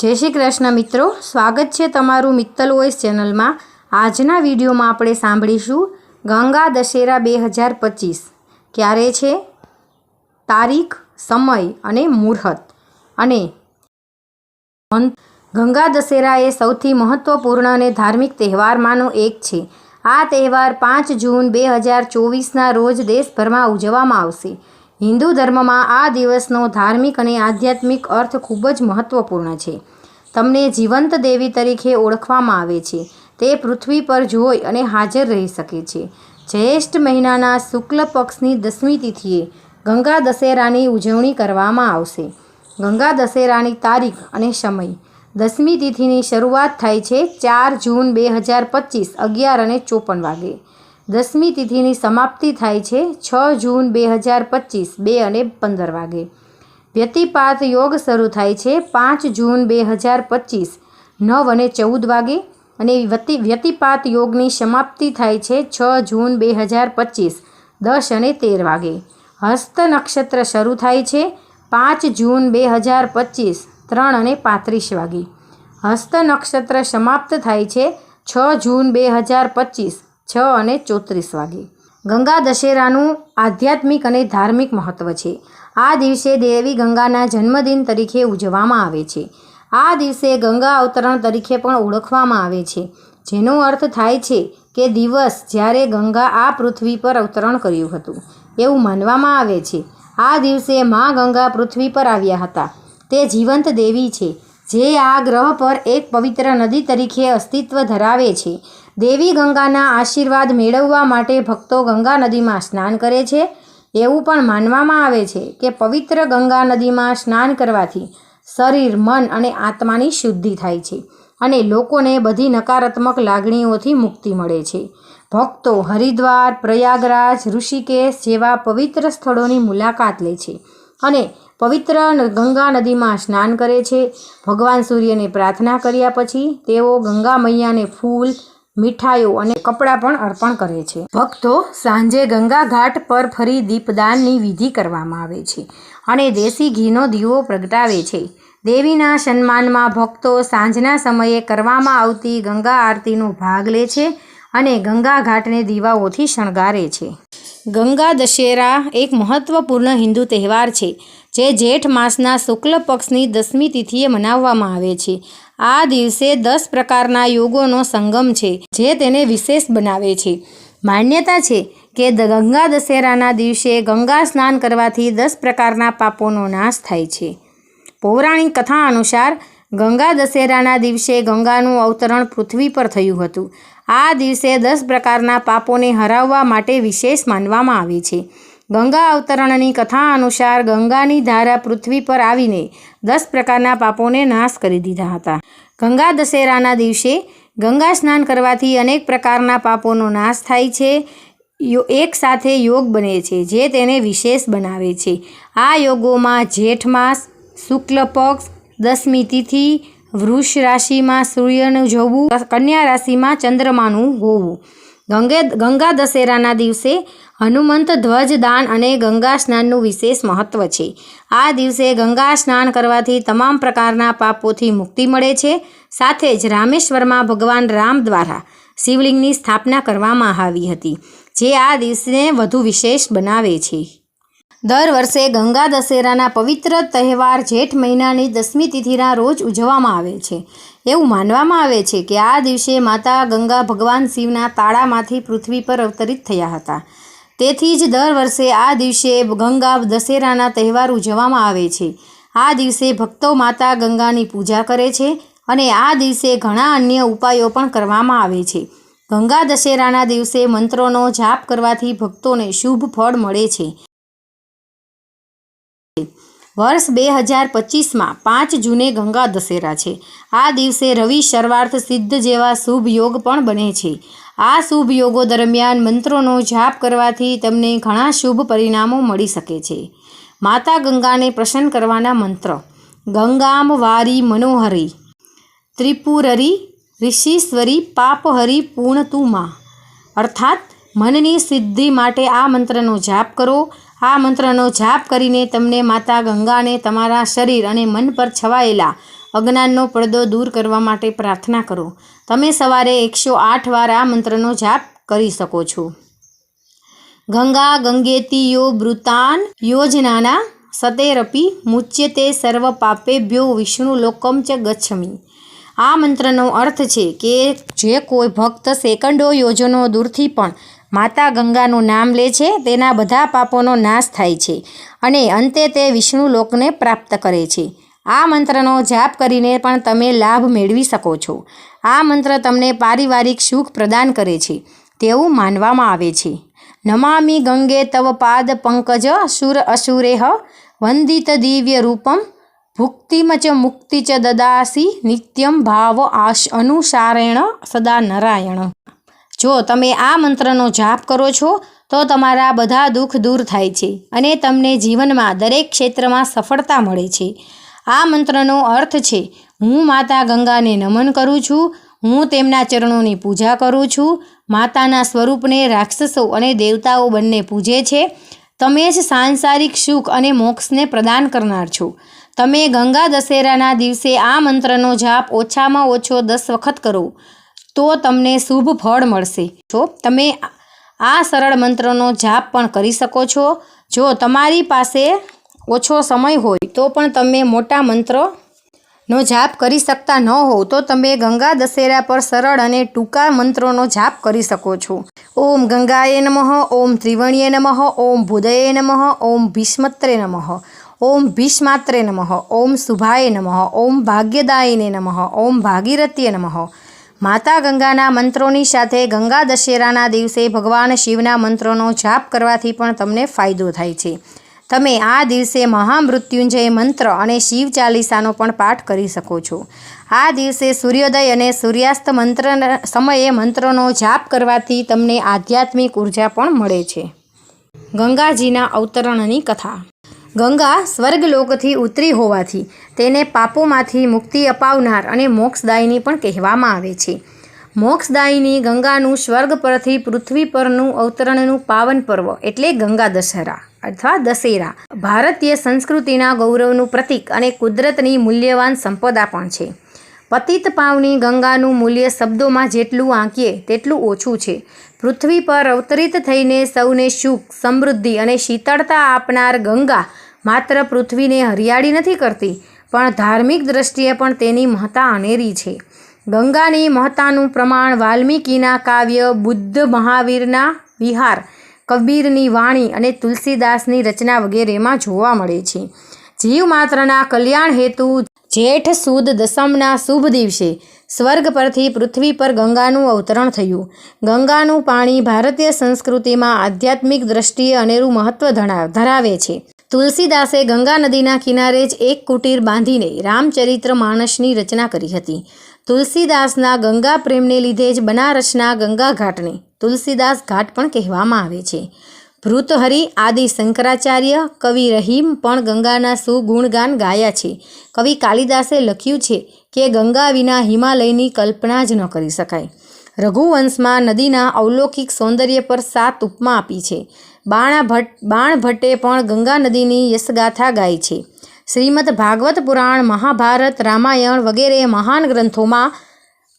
जय श्री कृष्ण मित्रों, स्वागत है तमारू मित्तल वॉइस चेनल में। आजना विडियो में आपणे सांभळीशुं गंगा दशेरा 2025 क्यारे छे, तारीख, समय अने मुहूर्त अने गंगा दशेरा ए सौथी महत्वपूर्ण अने धार्मिक तहेवारमांनो एक छे। आ तहेवार 5 जून 2024 ना रोज देशभर में उजववामां आवशे। हिंदू धर्म में आ दिवसनो धार्मिक और आध्यात्मिक अर्थ खूब ज महत्वपूर्ण है। तमने जीवंत देवी तरीके ओळखवामां आवे छे। ते पृथ्वी पर जोई अने हाजर रही सके छे। ज्येष्ठ महीनाना शुक्ल पक्षनी 10मी तिथिए गंगा दशेरानी उजवणी करवामां आवशे। गंगा दशेरानी तारीख अने समय 10मी तिथिनी शरूआत थाय छे 4 जून 2025 11:54 वागे। 10मी तिथिनी समाप्ति थाय छे 6 जून 2025 2:15 वागे। व्यतिपात योग शरू थाय छे 5 जून 2025 9:14 वागे अने व्यतिपात योगनी समाप्ति थाय छे 6 जून 2025 10:13 वागे। हस्त नक्षत्र शरू थाय छे 5 जून 2025 3:35 वागे। हस्त नक्षत्र समाप्त थाय छे 6 जून 2025 6:34 वागे। गंगा दशेराનું आध्यात्मिक અને धार्मिक महत्व છે। आ दिवसे देवी गंगाना जन्मदिन तरीके उजववामां आवे छे। आ दिवसे गंगा अवतरण तरीके पण ओळखवामां आवे छे, जेनो अर्थ थाय छे के दिवस ज्यारे गंगा आ पृथ्वी पर अवतरण कर्युं हतुं एवुं मानवामां आवे छे। आ दिवसे मां गंगा पृथ्वी पर आव्या हता। ते जीवंत देवी छे जे आ ग्रह पर एक पवित्र नदी तरीके अस्तित्व धरावे छे। देवी गंगाना आशीर्वाद मेळववा माटे भक्तो गंगा नदी में स्नान करे छे। एवुं पण मानवामां आवे छे के पवित्र गंगा नदी में स्नान करवाथी शरीर, मन अने आत्मानी शुद्धि थाय छे अने लोकोने बधी नकारात्मक लागणीओथी मुक्ति मळे छे। भक्तो हरिद्वार, प्रयागराज, ऋषिकेश जेवा पवित्र स्थळोनी मुलाकात ले छे अने पवित्र गंगा नदी में स्नान करे छे। भगवान सूर्य ने प्रार्थना कर्या पछी तेओ गंगा मैया ने फूल, मिठाईओ अने कपड़ा पण अर्पण करे छे। भक्तो सांजे गंगा घाट पर फरी दीपदाननी विधि करवामां आवे छे अने देशी घीनो दीवो प्रगटावे छे। देवीना सन्मानमां भक्तो सांजना समये करवामां आवती गंगा आरतीनो भाग ले छे अने गंगा घाटने दीवाओथी शणगारे छे। गंगा दशेरा एक महत्वपूर्ण हिंदू तहेवार छे जे जेठ मासना शुक्ल पक्षनी 10मी तिथिए मनाववामां आवे छे। आ दिवसे 10 प्रकारना योगोनो संगम छे जे तेने विशेष बनावे छे। मान्यता छे के गंगा दशेराना दिवसे गंगा स्नान करवाथी 10 प्रकारना पापोनो नाश थाय छे। पौराणिक कथा अनुसार गंगा दशेराना दिवसे गंगानुं अवतरण पृथ्वी पर थयुं हतुं। आ दिवसे 10 प्रकारना पापोने हराववा माटे विशेष मानवामां आवे छे। गंगा अवतरणनी कथा अनुसार गंगानी धारा पृथ्वी पर आवीने 10 प्रकारना पापोने नाश करी दीधा हता। गंगा दशेराना दिवसे गंगा स्नान करवाथी अनेक प्रकारना पापोनो नाश थाय छे। एक साथे योग बने छे जे तेने विशेष बनावे छे। आ योगोमां जेठ मास, शुक्ल पक्ष, 10मी तिथि, वृष राशि में सूर्यनु जोवुं, कन्या राशि में चंद्रमानु होवुं। गंगा दशेराना दिवसे हनुमंत ध्वज दान अने गंगा स्नाननु विशेष महत्व छे। आ दिवसे गंगा स्नान करवाथी तमाम प्रकारना पापोथी मुक्ति मळे छे। साथे ज रामेश्वर में भगवान राम द्वारा शिवलिंगनी स्थापना करवामां आवी हती जे आ दिवसने वधु विशेष बनावे छे। दर वर्षे गंगा दशेराना पवित्र तहेवार जेठ महीनानी 10मी तिथिना रोज उजववामां आवे छे। एवुं मानवामां आवे छे के आ दिवसे माता गंगा भगवान शिवना ताळामांथी पृथ्वी पर अवतरित थया हता। तेथी ज दर वर्षे आ दिवसे गंगा दशेराना तहेवार उजववामां आवे छे। आ दिवसे भक्तो माता गंगानी पूजा करे छे अने आ दिवसे घणा अन्य उपायो पण करवामां आवे छे। गंगा दशेराना दिवसे मंत्रोनो जाप करवाथी भक्तोने शुभ फळ मळे छे। वर्ष 2025 में 5 जूने गंगा दशेरा है। आ दिवसे रवि सर्वार्थ सिद्ध जेवा शुभ योग पण बने छे। आ शुभ योगों दरमियान मंत्रोनो जाप करवाथी तमने घणा शुभ परिणामों मळी सके छे। माता गंगा ने प्रसन्न करवाना मंत्र: गंगाम वारी मनोहरी, त्रिपुररी, ऋषीश्वरी, पापहरी, पूर्णतु मां। अर्थात मननी सिद्धि माटे आ मंत्रनो जाप करो। आ मंत्रनो जाप करीने तमने माता गंगा ने तमारा शरीर अने मन पर छवायेला અજ્ઞાનનો પડદો દૂર કરવા માટે પ્રાર્થના કરો. તમે સવારે 108 વાર આ મંત્રનો જાપ કરી શકો છો. ગંગા ગંગેતિ યો બ્રુતાન યોજનાના સતેરપી મુચ્યતે સર્વ પાપેભ્યો વિષ્ણુ લોકમ ચ ગચ્છમિ. આ મંત્રનો અર્થ છે કે જે કોઈ ભક્ત સેકન્ડો યોજનો દૂરથી પણ માતા ગંગાનું નામ લે છે તેના બધા પાપોનો નાશ થાય છે અને અંતે તે વિષ્ણુ લોકને પ્રાપ્ત કરે છે. આ મંત્રનો જાપ કરીને પણ તમે લાભ મેળવી શકો છો. આ મંત્ર તમને પારિવારિક સુખ પ્રદાન કરે છે તેવું માનવામાં આવે છે. નમામિ ગંગે તવ પાદ પંકજ અસુરેહ વંદિત દિવ્ય રૂપમ ભુક્તિમ ચ મુક્તિ ચ દદાસી નિત્યમ ભાવ અનુસારેણ સદા નારાયણ. જો તમે આ મંત્રનો જાપ કરો છો તો તમારા બધા દુઃખ દૂર થાય છે અને તમને જીવનમાં દરેક ક્ષેત્રમાં સફળતા મળે છે. આ મંત્રનો અર્થ છે, હું માતા ગંગાને નમન કરું છું, હું તેમના ચરણોની પૂજા કરું છું. માતાના સ્વરૂપને રાક્ષસો અને દેવતાઓ બંને પૂજે છે. તમે જ સાંસારિક સુખ અને મોક્ષને પ્રદાન કરનાર છો. તમે ગંગા દશેરાના દિવસે આ મંત્રનો જાપ ઓછામાં ઓછો 10 વખત કરો તો તમને શુભ ફળ મળશે. તમે આ સરળ મંત્રનો જાપ પણ કરી શકો છો. જો તમારી પાસે ઓછો સમય હોય તો પણ તમે મોટા મંત્રનો જાપ કરી શકતા ન હોવ તો તમે ગંગા દશેરા પર સરળ અને ટૂંકા મંત્રોનો જાપ કરી શકો છો. ઓમ ગંગાએ નમઃ, ઓમ ત્રિવણ્યે નમઃ, ઓમ ભૂદયે નમઃ, ઓમ ભીષ્મત્રે નમઃ, ઓમ ભીષ્માત્રે નમઃ, ઓમ શુભાય નમઃ, ઓમ ભાગ્યદાયિને નમઃ, ઓમ ભાગીરથ્ય નમઃ. માતા ગંગાના મંત્રોની સાથે ગંગા દશેરાના દિવસે ભગવાન શિવના મંત્રોનો જાપ કરવાથી પણ તમને ફાયદો થાય છે. તમે આ દિવસે મહામૃત્યુંજય મંત્ર અને શિવ ચાલીસાનો પણ પાઠ કરી શકો છો. આ દિવસે સૂર્યોદય અને સૂર્યાસ્ત સમયે મંત્રોનો જાપ કરવાથી તમને આધ્યાત્મિક ઉર્જા પણ મળે છે. ગંગાજીના અવતરણની કથા. ગંગા સ્વર્ગલોકથી ઉતરી હોવાથી તેને પાપોમાંથી મુક્તિ અપાવનાર અને મોક્ષદાયિની પણ કહેવામાં આવે છે. મોક્ષદાયિની ગંગાનું સ્વર્ગ પરથી પૃથ્વી પરનું અવતરણનું પાવન પર્વ એટલે ગંગા દશેરા અથવા દશેરા ભારતીય સંસ્કૃતિના ગૌરવનું પ્રતીક અને કુદરતની મૂલ્યવાન સંપદા પણ છે. પતિત પાવની ગંગાનું મૂલ્ય શબ્દોમાં જેટલું આંકીએ તેટલું ઓછું છે. પૃથ્વી પર અવતરિત થઈને સૌને સુખ, સમૃદ્ધિ અને શીતળતા આપનાર ગંગા માત્ર પૃથ્વીને હરિયાળી નથી કરતી પણ ધાર્મિક દૃષ્ટિએ પણ તેની મહત્તા અનેરી છે. ગંગાની મહત્તાનું પ્રમાણ વાલ્મીકીના કાવ્ય, બુદ્ધ મહાવીરના વિહાર, કબીરની વાણી અને તુલસીદાસની રચના વગેરેમાં જોવા મળે છે. જીવ માત્રના કલ્યાણ હેતુ જેઠ સુદ દસમના શુભ દિવસે સ્વર્ગ પરથી પૃથ્વી પર ગંગાનું અવતરણ થયું. ગંગાનું પાણી ભારતીય સંસ્કૃતિમાં આધ્યાત્મિક દ્રષ્ટિએ અનેરું મહત્વ ધરાવે છે. તુલસીદાસે ગંગા નદીના કિનારે જ એક કુટીર બાંધીને રામચરિત્ર માનસની રચના કરી હતી. તુલસીદાસના ગંગા પ્રેમને લીધે જ બનારસના ગંગા ઘાટને તુલસીદાસ ઘાટ પણ કહેવામાં આવે છે. ભૃતહરિ, આદિ શંકરાચાર્ય, કવિ રહીમ પણ ગંગાના સુગુણગાન ગાયા છે. કવિ કાલિદાસે લખ્યું છે કે ગંગા વિના હિમાલયની કલ્પના જ ન કરી શકાય. રઘુવંશમાં નદીના અવલૌકિક સૌંદર્ય પર 7 ઉપમા આપી છે. બાણભટ્ટે પણ ગંગા નદીની યશગાથા ગાઈ છે. શ્રીમદ ભાગવત પુરાણ, મહાભારત, રામાયણ વગેરે મહાન ગ્રંથોમાં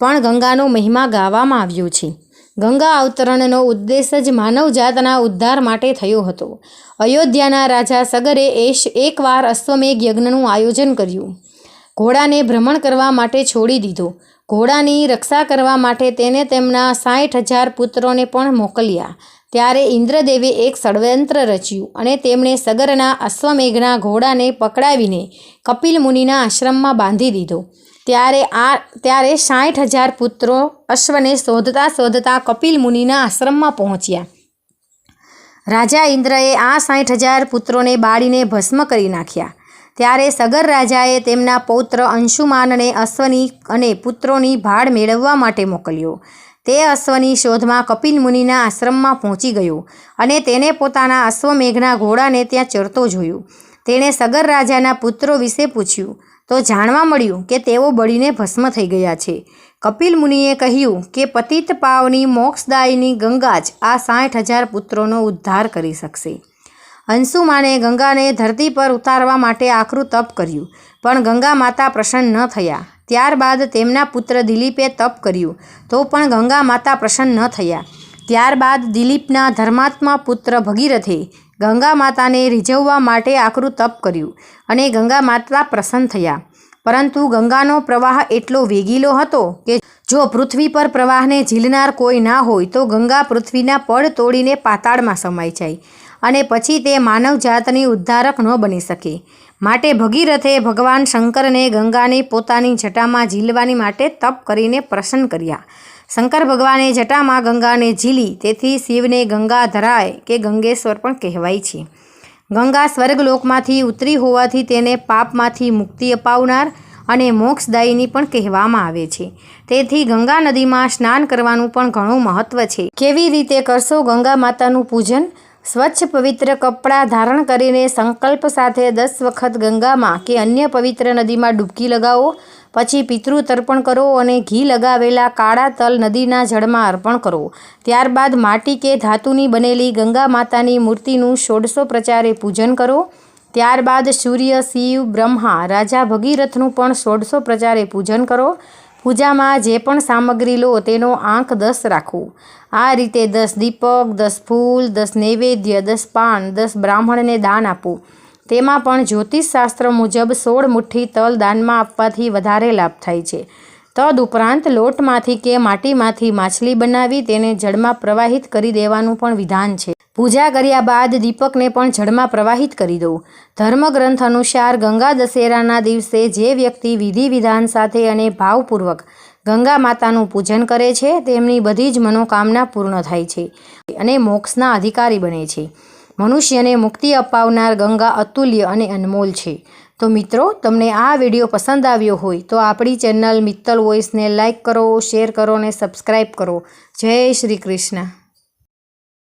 પણ ગંગાનો મહિમા ગાવામાં આવ્યો છે. ગંગા અવતરણનો ઉદ્દેશ જ માનવજાતના ઉદ્ધાર માટે થયો હતો. અયોધ્યાના રાજા સગરે એકવાર અશ્વમેઘ યજ્ઞનું આયોજન કર્યું. ઘોડાને ભ્રમણ કરવા માટે છોડી દીધો. ઘોડાની રક્ષા કરવા માટે તેને તેમના 60,000 પુત્રોને પણ મોકલ્યા. ત્યારે ઇન્દ્રદેવે એક ષડયંત્ર રચ્યું અને તેમણે સગરના અશ્વમેઘના ઘોડાને પકડાવીને કપિલ મુનિના આશ્રમમાં બાંધી દીધો. ત્યારે 60,000 પુત્રો અશ્વને શોધતા કપિલ મુનિના આશ્રમમાં પહોંચ્યા. રાજા ઇન્દ્રએ આ 60,000 પુત્રોને બાળીને ભસ્મ કરી નાખ્યા. ત્યારે સગર રાજાએ તેમના પૌત્ર અંશુમાનને અશ્વની અને પુત્રોની ભાળ મેળવવા માટે મોકલ્યો. તે અશ્વની શોધમાં કપિલ મુનિના આશ્રમમાં પહોંચી ગયો અને તેને પોતાના અશ્વમેઘના ઘોડાને ત્યાં ચરતો જોયો. તેણે સગર રાજાના પુત્રો વિશે પૂછ્યું તો જાણવા મળ્યું કે તેઓ બળીને ભસ્મ થઈ ગયા છે. કપિલ મુનિએ કહ્યું કે પતિત પાવની મોક્ષદાયિની ગંગા જ આ 60,000 પુત્રોનો ઉદ્ધાર કરી શકશે. અંશુમાને ગંગાને ધરતી પર ઉતારવા માટે આકરું તપ કર્યું, પણ ગંગા માતા પ્રસન્ન ન થયા. ત્યારબાદ તેમના પુત્ર દિલીપે તપ કર્યું, તો પણ ગંગા માતા પ્રસન્ન ન થયા. ત્યારબાદ દિલીપના ધર્માત્મા પુત્ર ભગીરથે ગંગા માતાને રીઝવવા માટે આકરું તપ કર્યું અને ગંગા માતા પ્રસન્ન થયા. પરંતુ ગંગાનો પ્રવાહ એટલો વેગીલો હતો કે જો પૃથ્વી પર પ્રવાહને ઝીલનાર કોઈ ના હોય તો ગંગા પૃથ્વીના પડ તોડીને પાતાળમાં સમાઈ જાય અને પછી તે માનવજાતની ઉદ્ધારક ન બની શકે. માટે ભગીરથે ભગવાન શંકરને ગંગાને પોતાની જટામાં ઝીલવાની માટે તપ કરીને પ્રસન્ન કર્યા. શંકર ભગવાને જટામાં ગંગાને ઝીલી, તેથી શિવને ગંગાધરાય કે ગંગેશ્વર પણ કહેવાય છે. ગંગા સ્વર્ગલોકમાંથી ઉતરી હોવાથી તેને પાપમાંથી મુક્તિ અપાવનાર અને મોક્ષદાયિની પણ કહેવામાં આવે છે. તેથી ગંગા નદીમાં સ્નાન કરવાનું પણ ઘણું મહત્ત્વ છે. કેવી રીતે કરશો ગંગા માતાનું પૂજન? સ્વચ્છ પવિત્ર કપડાં ધારણ કરીને સંકલ્પ સાથે 10 વખત ગંગામાં કે અન્ય પવિત્ર નદીમાં ડૂબકી લગાવો. પછી પિતૃ તર્પણ કરો અને ઘી લગાવેલા કાળા તલ નદીના જળમાં અર્પણ કરો. ત્યારબાદ માટી કે ધાતુની બનેલી ગંગા માતાની મૂર્તિનું 16 પૂજન કરો. ત્યારબાદ સૂર્ય, શિવ, બ્રહ્મા, રાજા ભગીરથનું પણ 16 પૂજન કરો. પૂજામાં જે પણ સામગ્રી લો તેનો આંક 10 રાખો. આ રીતે 10 દીપક, 10 ફૂલ, 10 નૈવેદ્ય, 10 પાન, 10 બ્રાહ્મણને દાન આપો. તેમાં પણ જ્યોતિષશાસ્ત્ર મુજબ 16 મુઠ્ઠી તલ દાનમાં આપવાથી વધારે લાભ થાય છે. તદુપરાંત લોટમાંથી કે માટીમાંથી માછલી બનાવી તેને જળમાં પ્રવાહિત કરી દેવાનું પણ વિધાન છે. પૂજા કર્યા બાદ દીપકને પણ જળમાં પ્રવાહિત કરી દો. ધર્મગ્રંથ અનુસાર ગંગા દશેરાના દિવસે જે વ્યક્તિ વિધિ વિધાન સાથે અને ભાવપૂર્વક ગંગા માતાનું પૂજન કરે છે તેમની બધી જ મનોકામના પૂર્ણ થાય છે અને મોક્ષના અધિકારી બને છે. મનુષ્યને મુક્તિ અપાવનાર ગંગા અતુલ્ય અને અનમોલ છે. તો મિત્રો, તમને આ વિડીયો પસંદ આવ્યો હોય તો આપણી ચેનલ મિત્તલ વોઇસને લાઇક કરો, શેર કરો અને સબસ્ક્રાઈબ કરો. જય શ્રી કૃષ્ણ.